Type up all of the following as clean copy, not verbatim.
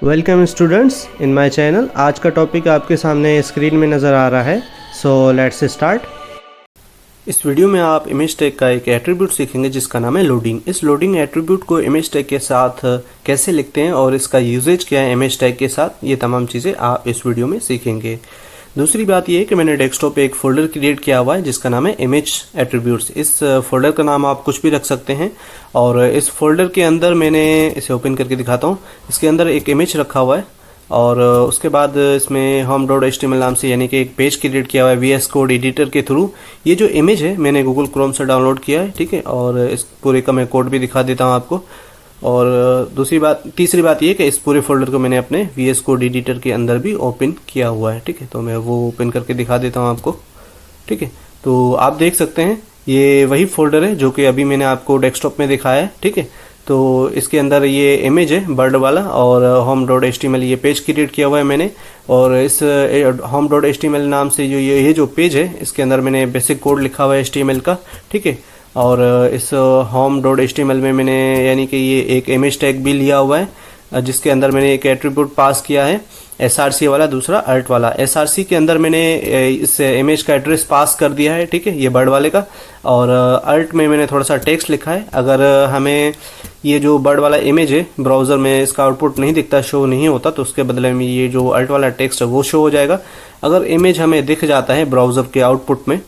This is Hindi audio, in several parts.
Welcome students in my channel. आज का टॉपिक आपके सामने स्क्रीन में नज़र आ रहा है। So let's start. इस वीडियो में आप इमेज टैग का एक एट्रीब्यूट सीखेंगे जिसका नाम है लोडिंग। इस लोडिंग एट्रीब्यूट को इमेज टैग के साथ कैसे लिखते हैं और इसका यूजेज क्या है इमेज टैग के साथ, ये तमाम चीज़ें आप इस वीडियो में सीखेंगे। दूसरी बात ये है कि मैंने डेस्कटॉप पे एक फोल्डर क्रिएट किया हुआ है जिसका नाम है इमेज एट्रीब्यूट्स। इस फोल्डर का नाम आप कुछ भी रख सकते हैं और इस फोल्डर के अंदर मैंने इसे ओपन करके दिखाता हूँ। इसके अंदर एक इमेज रखा हुआ है और उसके बाद इसमें home.html नाम से यानी कि एक पेज क्रिएट किया हुआ है VS कोड एडिटर के थ्रू। ये जो इमेज है मैंने गूगल क्रोम से डाउनलोड किया है, ठीक है। और इस पूरे का मैं कोड भी दिखा देता हूँ आपको। और तीसरी बात ये कि इस पूरे फोल्डर को मैंने अपने VS कोड एडिटर के अंदर भी ओपन किया हुआ है, ठीक है। तो मैं वो ओपन करके दिखा देता हूँ आपको, ठीक है। तो आप देख सकते हैं ये वही फोल्डर है जो कि अभी मैंने आपको डेस्कटॉप में दिखाया है, ठीक है। तो इसके अंदर ये इमेज है बर्ड वाला और home.html ये पेज क्रिएट किया हुआ है मैंने। और इस home.html नाम से जो ये जो पेज है इसके अंदर मैंने बेसिक कोड लिखा हुआ है HTML का, ठीक है। और इस home.html में मैंने यानी कि ये एक इमेज टैग भी लिया हुआ है जिसके अंदर मैंने एक एट्रीब्यूट पास किया है src वाला, दूसरा alt वाला। src के अंदर मैंने इस इमेज का एड्रेस पास कर दिया है, ठीक है, ये बर्ड वाले का। और alt में मैंने थोड़ा सा टेक्स्ट लिखा है। अगर हमें ये जो बर्ड वाला इमेज है ब्राउज़र में इसका आउटपुट नहीं दिखता, शो नहीं होता, तो उसके बदले में ये जो alt वाला टेक्स्ट है वो शो हो जाएगा। अगर इमेज हमें दिख जाता है ब्राउज़र के आउटपुट में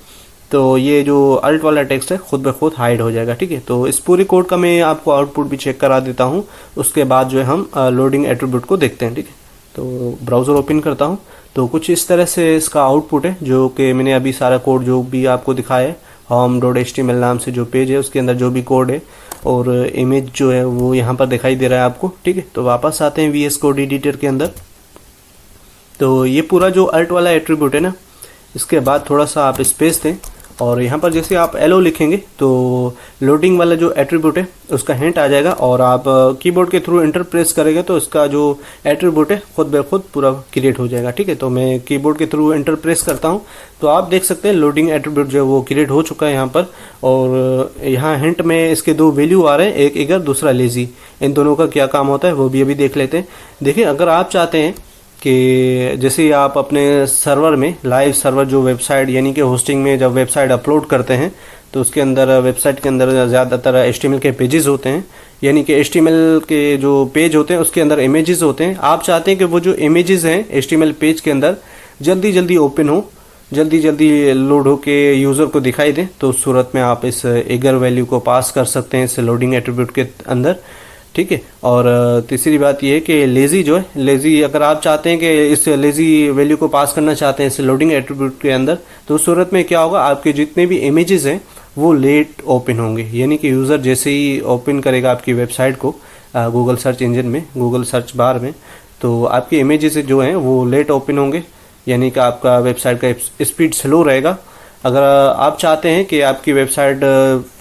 तो ये जो alt वाला टेक्स्ट है खुद ब खुद हाइड हो जाएगा, ठीक है। तो इस पूरे कोड का मैं आपको आउटपुट भी चेक करा देता हूँ। उसके बाद जो है हम लोडिंग एट्रीब्यूट को देखते हैं, ठीक है। तो ब्राउज़र ओपन करता हूँ तो कुछ इस तरह से इसका आउटपुट है जो कि मैंने अभी सारा कोड जो भी आपको दिखाया है home.html नाम से जो पेज है उसके अंदर जो भी कोड है और इमेज जो है वो यहाँ पर दिखाई दे रहा है आपको, ठीक है। तो वापस आते हैं VS कोड एडिटर के अंदर। तो ये पूरा जो alt वाला एट्रीब्यूट है ना, इसके बाद थोड़ा सा आप स्पेस दें और यहाँ पर जैसे आप एलो लिखेंगे तो लोडिंग वाला जो एट्रीब्यूट है उसका हिंट आ जाएगा और आप कीबोर्ड के थ्रू एंटर प्रेस करेंगे तो इसका जो एट्रीब्यूट है खुद ब खुद पूरा क्रिएट हो जाएगा, ठीक है। तो मैं कीबोर्ड के थ्रू एंटर प्रेस करता हूँ तो आप देख सकते हैं लोडिंग एट्रीब्यूट जो है वो क्रिएट हो चुका है यहाँ पर। और यहाँ हिंट में इसके दो वैल्यू आ रहे हैं, एक इगर दूसरा लेजी। इन दोनों का क्या काम होता है वो भी अभी देख लेते हैं। देखिए, अगर आप चाहते हैं कि जैसे आप अपने सर्वर में लाइव सर्वर जो वेबसाइट यानी कि होस्टिंग में जब वेबसाइट अपलोड करते हैं तो उसके अंदर वेबसाइट के अंदर ज़्यादातर HTML के पेजेस होते हैं, यानी कि HTML के जो पेज होते हैं उसके अंदर इमेजेस होते हैं। आप चाहते हैं कि वो जो इमेजेस हैं HTML पेज के अंदर जल्दी जल्दी ओपन हो, जल्दी जल्दी लोड हो के यूज़र को दिखाई दें, तो उस सूरत में आप इस एगर वैल्यू को पास कर सकते हैं इस लोडिंग एट्रीब्यूट के अंदर, ठीक है। और तीसरी बात यह है कि लेज़ी जो है, लेज़ी अगर आप चाहते हैं कि इस लेज़ी वैल्यू को पास करना चाहते हैं इस लोडिंग एट्रीब्यूट के अंदर, तो उस सूरत में क्या होगा, आपके जितने भी इमेजेस हैं वो लेट ओपन होंगे। यानी कि यूज़र जैसे ही ओपन करेगा आपकी वेबसाइट को गूगल सर्च इंजन में, गूगल सर्च बार में, तो आपके इमेजेस जो हैं वो लेट ओपन होंगे, यानी कि आपका वेबसाइट का स्पीड स्लो रहेगा। अगर आप चाहते हैं कि आपकी वेबसाइट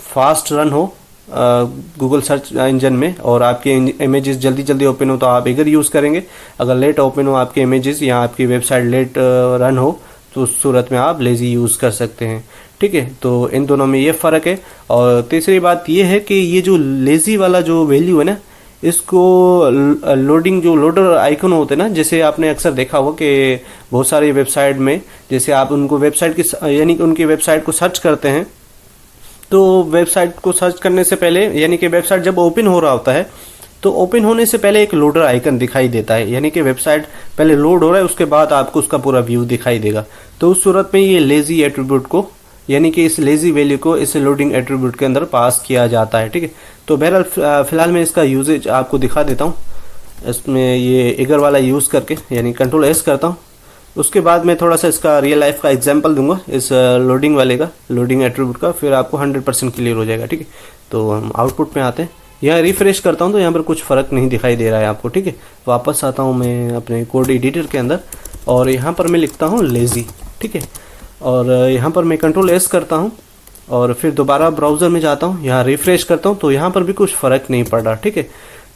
फास्ट रन हो गूगल सर्च इंजन में और आपके इमेजेस जल्दी जल्दी ओपन हो तो आप इगर यूज़ करेंगे। अगर लेट ओपन हो आपके इमेजेस या आपकी वेबसाइट लेट रन हो तो उस सूरत में आप लेज़ी यूज़ कर सकते हैं, ठीक है। तो इन दोनों में ये फ़र्क है। और तीसरी बात ये है कि ये जो लेज़ी वाला जो वैल्यू है ना, इसको लोडिंग जो लोडर आइकन होते हैं ना, जैसे आपने अक्सर देखा होगा कि बहुत सारी वेबसाइट में जैसे आप उनको वेबसाइट की यानी कि उनकी वेबसाइट को सर्च करते हैं तो वेबसाइट को सर्च करने से पहले यानी कि वेबसाइट जब ओपन हो रहा होता है तो ओपन होने से पहले एक लोडर आइकन दिखाई देता है, यानी कि वेबसाइट पहले लोड हो रहा है उसके बाद आपको उसका पूरा व्यू दिखाई देगा। तो उस सूरत में ये लेज़ी एट्रीब्यूट को यानी कि इस लेज़ी वैल्यू को इस लोडिंग एट्रीब्यूट के अंदर पास किया जाता है, ठीक है। तो बहरहाल फिलहाल मैं इसका यूजेज आपको दिखा देता हूँ। इसमें ये इगर वाला यूज़ करके यानी Ctrl+S करता हूँ। उसके बाद मैं थोड़ा सा इसका रियल लाइफ का एग्जांपल दूंगा इस लोडिंग वाले का, लोडिंग एट्रीब्यूट का, फिर आपको 100% क्लियर हो जाएगा, ठीक है। तो हम आउटपुट में आते हैं। यहाँ रिफ्रेश करता हूँ तो यहाँ पर कुछ फ़र्क नहीं दिखाई दे रहा है आपको, ठीक है। वापस आता हूँ मैं अपने कोड एडिटर के अंदर और यहाँ पर मैं लिखता हूँ लेज़ी, ठीक है। और यहाँ पर मैं Ctrl+S करता हूँ और फिर दोबारा ब्राउज़र में जाता हूँ, यहाँ रिफ्रेश करता हूँ तो यहाँ पर भी कुछ फ़र्क नहीं पड़ रहा, ठीक है।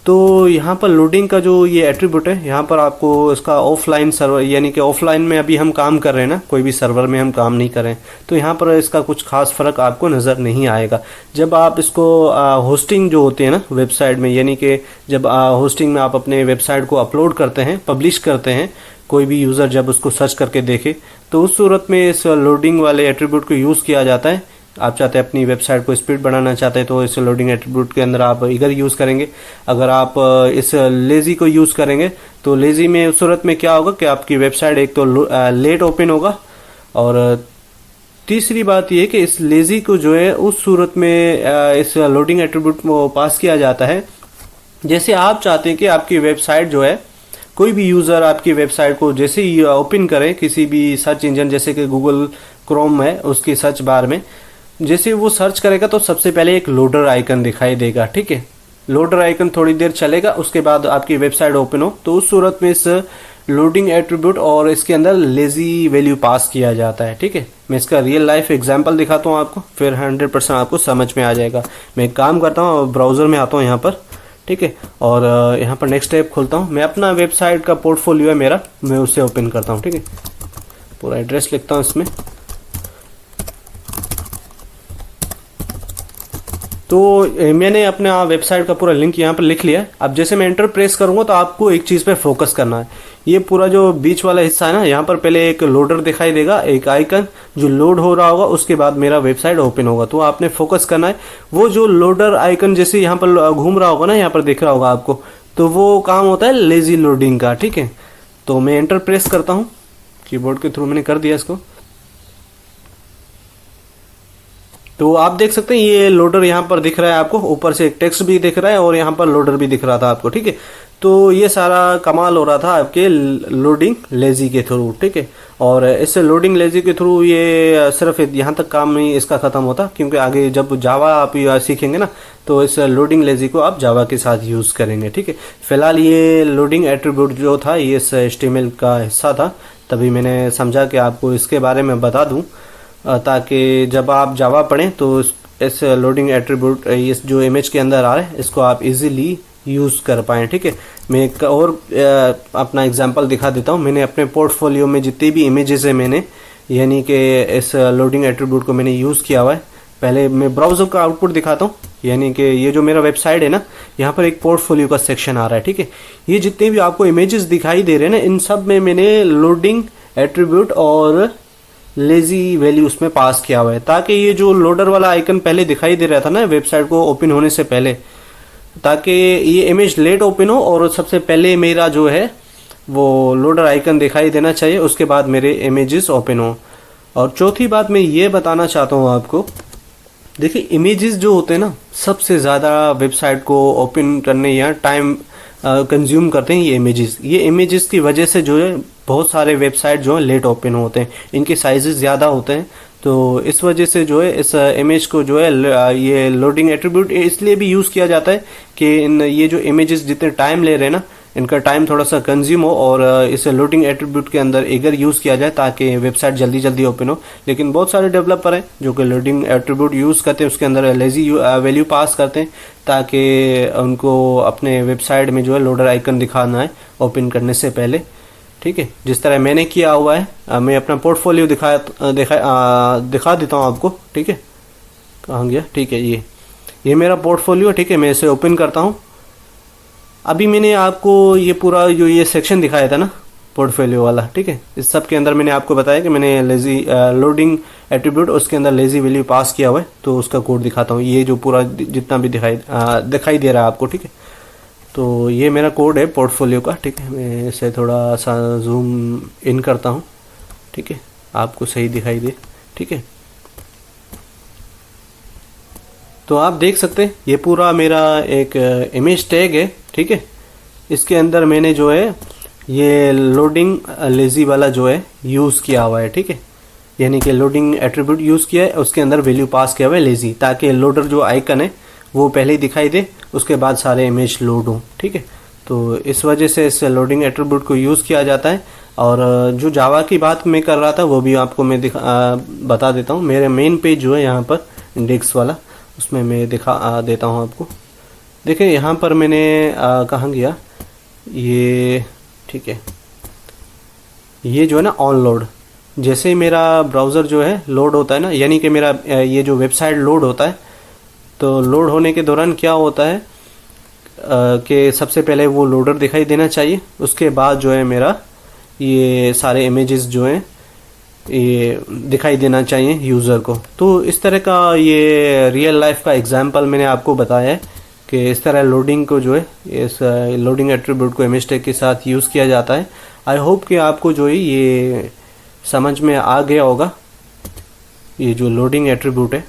तो यहाँ पर लोडिंग का जो ये एट्रीब्यूट है, यहाँ पर आपको इसका ऑफलाइन सर्वर, यानी कि ऑफलाइन में अभी हम काम कर रहे हैं ना, कोई भी सर्वर में हम काम नहीं कर रहे हैं, तो यहाँ पर इसका कुछ खास फ़र्क आपको नज़र नहीं आएगा। जब आप इसको होस्टिंग जो होती है ना वेबसाइट में, यानी कि जब होस्टिंग में आप अपने वेबसाइट को अपलोड करते हैं, पब्लिश करते हैं, कोई भी यूज़र जब उसको सर्च करके देखे, तो उस सूरत में इस लोडिंग वाले एट्रीब्यूट को यूज़ किया जाता है। आप चाहते हैं अपनी वेबसाइट को स्पीड बढ़ाना चाहते हैं तो इस लोडिंग एट्रीब्यूट के अंदर आप इधर यूज़ करेंगे। अगर आप इस लेज़ी को यूज़ करेंगे तो लेज़ी में उस सूरत में क्या होगा कि आपकी वेबसाइट एक तो लेट ओपन होगा, और तीसरी बात ये कि इस लेज़ी को जो है उस सूरत में इस लोडिंग एट्रीब्यूट को पास किया जाता है जैसे आप चाहते हैं कि आपकी वेबसाइट जो है, कोई भी यूज़र आपकी वेबसाइट को जैसे ही ओपन करें किसी भी सर्च इंजन जैसे कि गूगल क्रोम है, उसकी सर्च बार में जैसे वो सर्च करेगा तो सबसे पहले एक लोडर आइकन दिखाई देगा। ठीक है, लोडर आइकन थोड़ी देर चलेगा, उसके बाद आपकी वेबसाइट ओपन हो तो उस सूरत में इस लोडिंग एट्रीब्यूट और इसके अंदर लेज़ी वैल्यू पास किया जाता है। ठीक है, मैं इसका रियल लाइफ एग्जांपल दिखाता हूँ आपको, फिर 100% आपको समझ में आ जाएगा। मैं एक काम करता हूँ, ब्राउज़र में आता हूँ यहाँ पर, ठीक है, और यहाँ पर नेक्स्ट ऐप खोलता हूँ। मैं अपना वेबसाइट का पोर्टफोलियो है मेरा, मैं उससे ओपन करता हूँ। ठीक है, पूरा एड्रेस लिखता हूँ इसमें। तो मैंने अपना वेबसाइट का पूरा लिंक यहाँ पर लिख लिया। अब जैसे मैं एंटर प्रेस करूँगा तो आपको एक चीज़ पे फोकस करना है। ये पूरा जो बीच वाला हिस्सा है ना, यहाँ पर पहले एक लोडर दिखाई देगा, एक आइकन जो लोड हो रहा होगा, उसके बाद मेरा वेबसाइट ओपन होगा। तो आपने फोकस करना है वो जो लोडर आइकन जैसे यहाँ पर घूम रहा होगा ना, यहाँ पर दिख रहा होगा आपको, तो वो काम होता है लेज़ी लोडिंग का। ठीक है, तो मैं एंटर प्रेस करता हूँ, कीबोर्ड के थ्रू मैंने कर दिया इसको। तो आप देख सकते हैं ये लोडर यहाँ पर दिख रहा है आपको, ऊपर से एक टेक्स्ट भी दिख रहा है और यहाँ पर लोडर भी दिख रहा था आपको। ठीक है, तो ये सारा कमाल हो रहा था आपके लोडिंग लेज़ी के थ्रू। ठीक है, और इससे लोडिंग लेज़ी के थ्रू ये सिर्फ यहाँ तक काम नहीं इसका ख़त्म होता, क्योंकि आगे जब जावा आप सीखेंगे ना तो इस लोडिंग लेज़ी को आप जावा के साथ यूज़ करेंगे। ठीक है, फिलहाल ये लोडिंग एट्रीब्यूट जो था ये इस HTML का हिस्सा था, तभी मैंने समझा कि आपको इसके बारे में बता दूँ, ताकि जब आप जावा पढ़ें तो इस लोडिंग एट्रीब्यूट इस जो इमेज के अंदर आ रहा है इसको आप इजीली यूज़ कर पाएँ। ठीक है, मैं एक और अपना एग्जांपल दिखा देता हूँ। मैंने अपने पोर्टफोलियो में जितनी भी इमेजेस है मैंने, यानी कि इस लोडिंग एट्रीब्यूट को मैंने यूज़ किया हुआ है। पहले मैं ब्राउज़र का आउटपुट दिखाता हूँ, यानी कि ये जो मेरा वेबसाइट है ना, यहाँ पर एक पोर्टफोलियो का सेक्शन आ रहा है। ठीक है, ये जितने भी आपको इमेजेस दिखाई दे रहे हैं ना, इन सब में मैंने लोडिंग एट्रीब्यूट और लेज़ी वैल्यू उसमें पास किया हुआ है, ताकि ये जो लोडर वाला आइकन पहले दिखाई दे रहा था ना वेबसाइट को ओपन होने से पहले, ताकि ये इमेज लेट ओपन हो और सबसे पहले मेरा जो है वो लोडर आइकन दिखाई देना चाहिए, उसके बाद मेरे इमेजेस ओपन हो। और चौथी बात मैं ये बताना चाहता हूँ आपको, देखिए इमेजेस जो होते हैं ना, सबसे ज़्यादा वेबसाइट को ओपन करने या टाइम कंज्यूम करते हैं ये इमेजेस की वजह से जो है बहुत सारे वेबसाइट जो है लेट ओपन होते हैं, इनके साइजेस ज़्यादा होते हैं। तो इस वजह से जो है इस इमेज को जो है ये लोडिंग एट्रीब्यूट इसलिए भी यूज़ किया जाता है कि ये जो इमेजेस जितने टाइम ले रहे हैं ना, इनका टाइम थोड़ा सा कंज्यूम हो और इसे लोडिंग एट्रीब्यूट के अंदर इधर यूज़ किया जाए ताकि वेबसाइट जल्दी जल्दी ओपन हो। लेकिन बहुत सारे डेवलपर हैं जो कि लोडिंग एट्रीब्यूट यूज़ करते हैं, उसके अंदर लेज़ी वैल्यू पास करते हैं ताकि उनको अपने वेबसाइट में जो है लोडर आइकन दिखाना है ओपन करने से पहले। ठीक है, जिस तरह मैंने किया हुआ है, मैं अपना पोर्टफोलियो दिखा देता हूँ आपको। ठीक है, कहाँ गया? ठीक है, ये मेरा पोर्टफोलियो। ठीक है, मैं इसे ओपन करता हूँ। अभी मैंने आपको ये पूरा जो ये सेक्शन दिखाया था ना पोर्टफोलियो वाला, ठीक है, इस सब के अंदर मैंने आपको बताया कि मैंने लेज़ी लोडिंग एट्रीब्यूट उसके अंदर लेज़ी वैल्यू पास किया हुआ है, तो उसका कोड दिखाता हूँ। ये जो पूरा जितना भी दिखाई दे रहा है आपको, ठीक है, तो ये मेरा कोड है पोर्टफोलियो का। ठीक है, मैं इसे थोड़ा सा जूम इन करता हूँ, ठीक है, आपको सही दिखाई दे। ठीक है, तो आप देख सकते हैं ये पूरा मेरा एक इमेज टैग है। ठीक है, इसके अंदर मैंने जो है ये लोडिंग लेज़ी वाला जो है यूज़ किया हुआ है। ठीक है, यानी कि लोडिंग एट्रीब्यूट यूज़ किया है, उसके अंदर वैल्यू पास किया हुआ है लेज़ी, ताकि लोडर जो आइकन है वो पहले ही दिखाई दे, उसके बाद सारे इमेज लोड हो। ठीक है, तो इस वजह से इस लोडिंग एट्रीब्यूट को यूज़ किया जाता है। और जो जावा की बात मैं कर रहा था वो भी आपको मैं बता देता हूँ। मेरे मेन पेज जो है यहाँ पर इंडेक्स वाला, उसमें मैं दिखा देता हूँ आपको। देखिए यहाँ पर मैंने कहाँ गया ये, ठीक है, ये जो है ना ऑन लोड, जैसे ही मेरा ब्राउज़र जो है लोड होता है ना, यानी कि मेरा ये जो वेबसाइट लोड होता है, तो लोड होने के दौरान क्या होता है कि सबसे पहले वो लोडर दिखाई देना चाहिए, उसके बाद जो है मेरा ये सारे इमेजेस जो हैं ये दिखाई देना चाहिए यूज़र को। तो इस तरह का ये रियल लाइफ का एग्जांपल मैंने आपको बताया है कि इस तरह लोडिंग को जो है, इस लोडिंग एट्रीब्यूट को इमेज टैग के साथ यूज़ किया जाता है। आई होप कि आपको जो है ये समझ में आ गया होगा। ये जो लोडिंग एट्रीब्यूट है,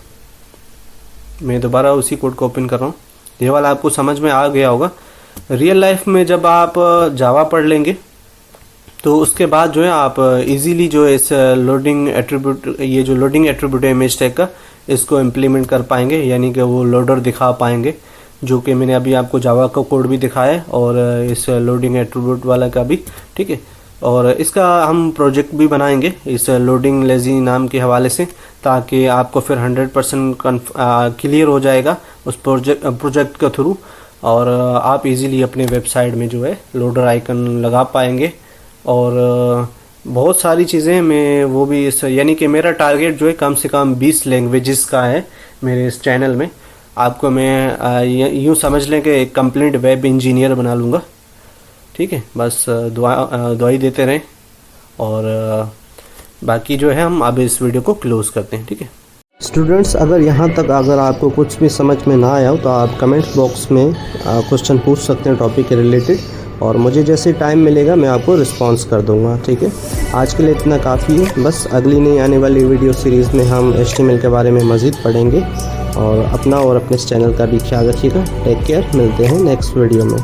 मैं दोबारा उसी कोड को ओपन कर रहा हूँ, ये वाला आपको समझ में आ गया होगा। रियल लाइफ में जब आप जावा पढ़ लेंगे तो उसके बाद जो है आप इजीली जो है इस लोडिंग एट्रीब्यूट, ये जो लोडिंग एट्रीब्यूट है इमेज टैग का, इसको इम्प्लीमेंट कर पाएंगे, यानी कि वो लोडर दिखा पाएंगे, जो कि मैंने अभी आपको जावा का कोड भी दिखाया है और इस लोडिंग एट्रीब्यूट वाला का भी, ठीक है। और इसका हम प्रोजेक्ट भी बनाएंगे इस लोडिंग लेजी नाम के हवाले से, ताकि आपको फिर 100% क्लियर हो जाएगा उस प्रोजेक्ट के थ्रू, और आप इजीली अपने वेबसाइट में जो है लोडर आइकन लगा पाएंगे। और बहुत सारी चीज़ें मैं वो भी इस, यानी कि मेरा टारगेट जो है कम से कम 20 लैंग्वेजेस का है मेरे इस चैनल में। आपको मैं यूँ समझ लें कि एक कंप्लीट वेब इंजीनियर बना लूँगा, ठीक है। बस दुआई देते रहें, और बाकी जो है हम अब इस वीडियो को क्लोज करते हैं, ठीक है। स्टूडेंट्स, अगर आपको कुछ भी समझ में ना आया हो तो आप कमेंट बॉक्स में क्वेश्चन पूछ सकते हैं टॉपिक के रिलेटेड, और मुझे जैसे टाइम मिलेगा मैं आपको रिस्पॉन्स कर दूंगा, ठीक है। आज के लिए इतना काफ़ी है। बस अगली नई आने वाली वीडियो सीरीज़ में हम HTML के बारे में मज़ीद पढ़ेंगे, और अपना और अपने इस चैनल का भी ख्याल रखिएगा। टेक केयर, मिलते हैं नेक्स्ट वीडियो में।